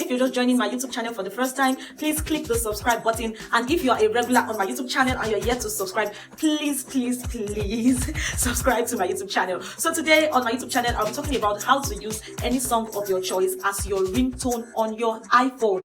If you're just joining my YouTube channel for the first time, please click the subscribe button. And if you are a regular on my YouTube channel and you're yet to subscribe, please subscribe to my YouTube channel. So today on my YouTube channel, I'll be talking about how to use any song of your choice as your ringtone on your iPhone.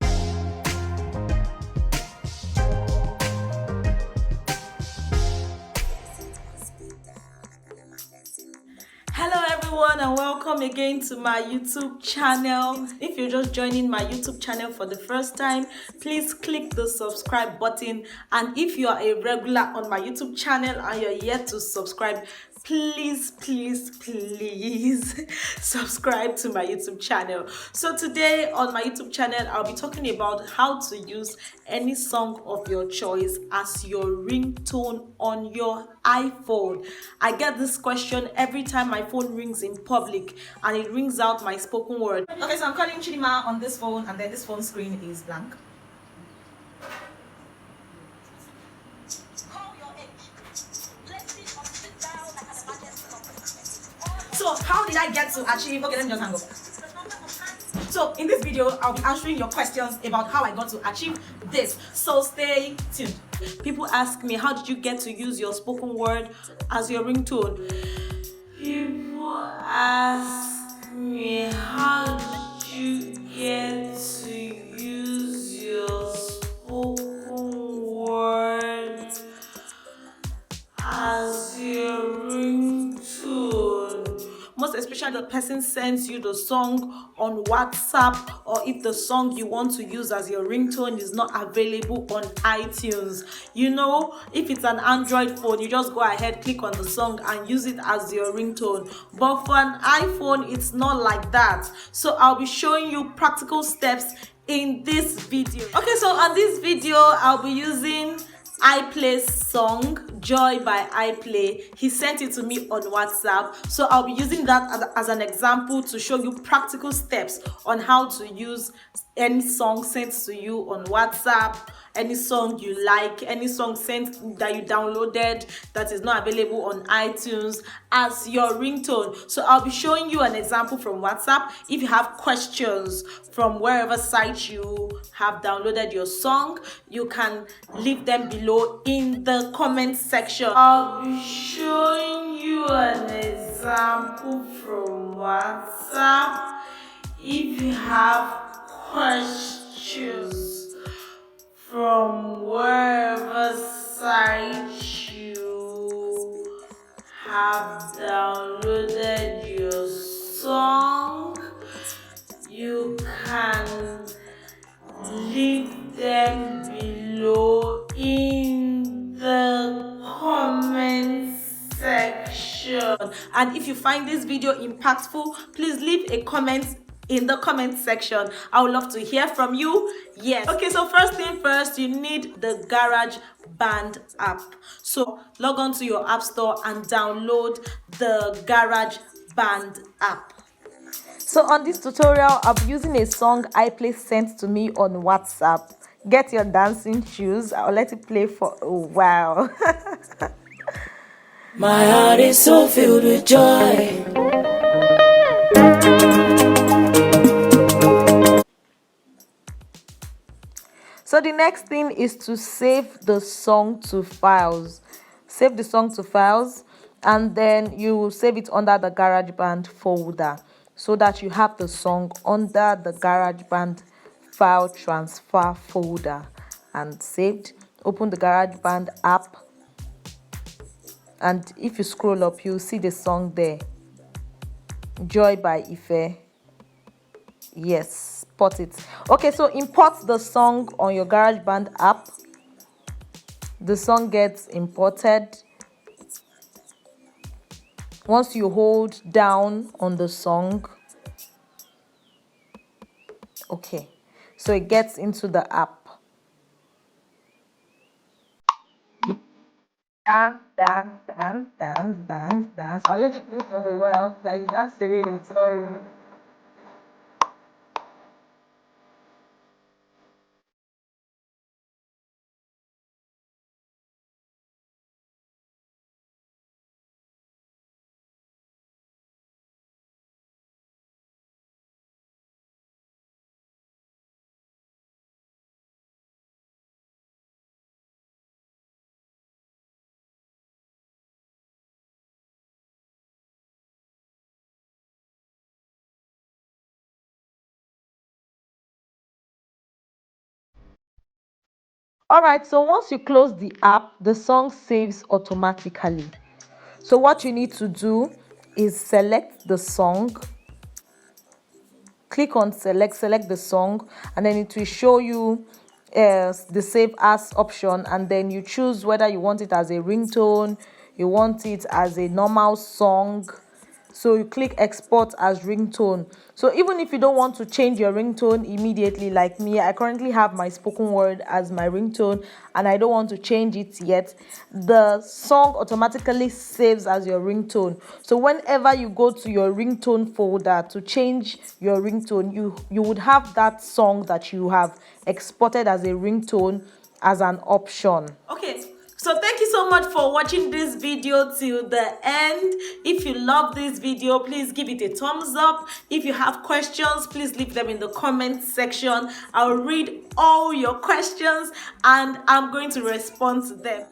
Hello everyone and welcome again to my YouTube channel. If you're just joining my YouTube channel for the first time, please click the subscribe button. And if you are a regular on my YouTube channel and you're yet to subscribe, please subscribe to my YouTube channel. So today on my YouTube channel, I'll be talking about how to use any song of your choice as your ringtone on your iPhone. I get this question every time my phone rings in public and it rings out my spoken word. Okay, so I'm calling Chidima on this phone and then this phone screen is blank. So how did I get to achieve? Okay, let me just hang up. So in this video, I'll be answering your questions about how I got to achieve this. So stay tuned. People ask me, how did you get to use your spoken word as your ringtone? People ask me, how did you get to use your spoken word as your ringtone? Most especially the person sends you the song on WhatsApp, or if the song you want to use as your ringtone is not available on iTunes. You know, if it's an Android phone, you just go ahead, click on the song and use it as your ringtone. But for an iPhone, it's not like that. So I'll be showing you practical steps in this video. Okay, so on this video, I'll be using iPlay's song Joy by iPlay. He sent it to me on WhatsApp, so I'll be using that as an example to show you practical steps on how to use any song sent to you on WhatsApp, any song you like, any song sent that you downloaded that is not available on iTunes as your ringtone. So I'll be showing you an example from WhatsApp. If you have questions from wherever site you have downloaded your song, you can leave them below in the comment section. I'll be showing you an example from WhatsApp. If you have questions from wherever site you have downloaded your song, you can leave them below in the comment section. And if you find this video impactful, please leave a comment in the comment section. I would love to hear from you. Yes. Okay, so first thing first, you need the GarageBand app. So log on to your app store and download the GarageBand app. So on this tutorial, I'll be using a song iPlay sent to me on WhatsApp. Get your dancing shoes. I'll let it play for a while. My heart is so filled with joy. So the next thing is to save the song to files. Save the song to files, and then you will save it under the GarageBand folder so that you have the song under the GarageBand file transfer folder and saved. Open the GarageBand app, and if you scroll up, you'll see the song there, Joy by Ife. Yes, import it. Okay, so import the song on your GarageBand app. The song gets imported. Once you hold down on the song, okay, so it gets into the app. Dance, dance, dance, dance, dance, dance. I let you do very well. Like that's the reading. Sorry. All right, so once you close the app, the song saves automatically. So what you need to do is select the song, click on select the song, and then it will show you the save as option, and then you choose whether you want it as a ringtone, you want it as a normal song. So you click export as ringtone. So even if you don't want to change your ringtone immediately, like me, I currently have my spoken word as my ringtone and I don't want to change it yet, the song automatically saves as your ringtone. So whenever you go to your ringtone folder to change your ringtone, you would have that song that you have exported as a ringtone as an option. Okay, so thank you so much for watching this video till the end. If you love this video, please give it a thumbs up. If you have questions, please leave them in the comment section. I'll read all your questions and I'm going to respond to them.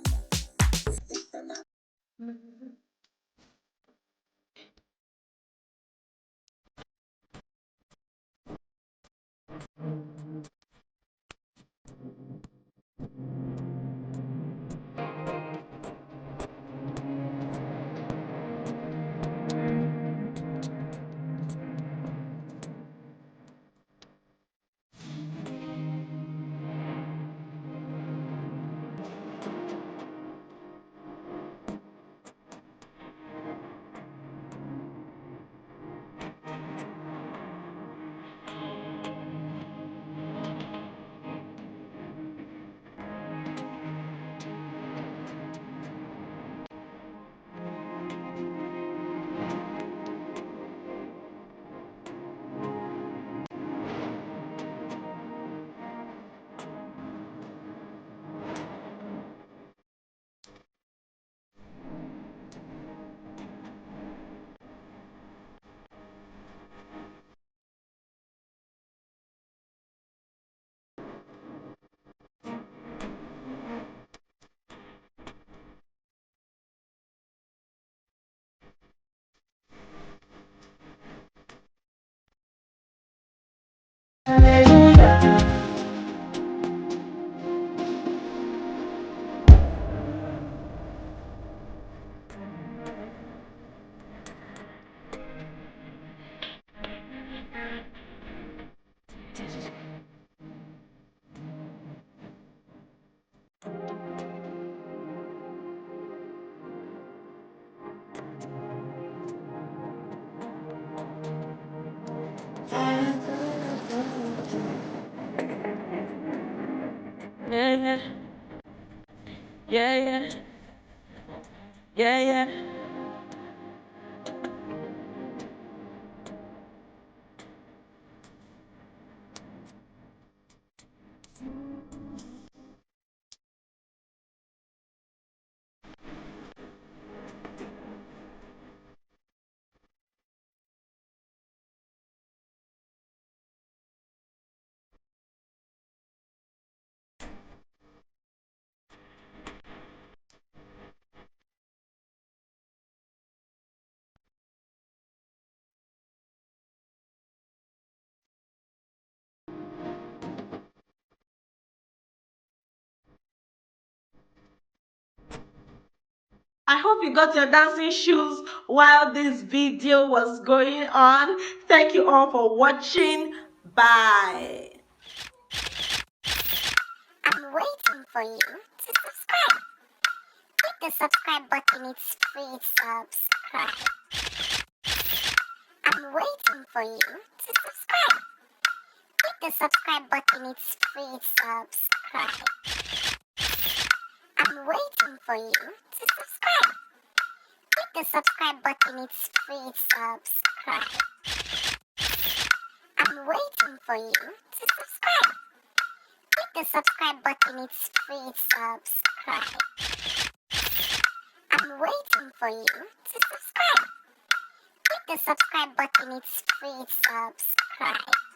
Yeah, yeah, yeah, yeah, yeah, yeah. I hope you got your dancing shoes while this video was going on. Thank you all for watching. Bye. I'm waiting for you to subscribe. Hit the subscribe button, it's free. Subscribe. I'm waiting for you to subscribe. Hit the subscribe button, it's free. Subscribe. I'm waiting for you to subscribe. Hit the subscribe button, it's free. Subscribe. I'm waiting for you to subscribe. Hit the subscribe button, it's free. Subscribe. I'm waiting for you to subscribe. Hit the subscribe button, it's free. Subscribe.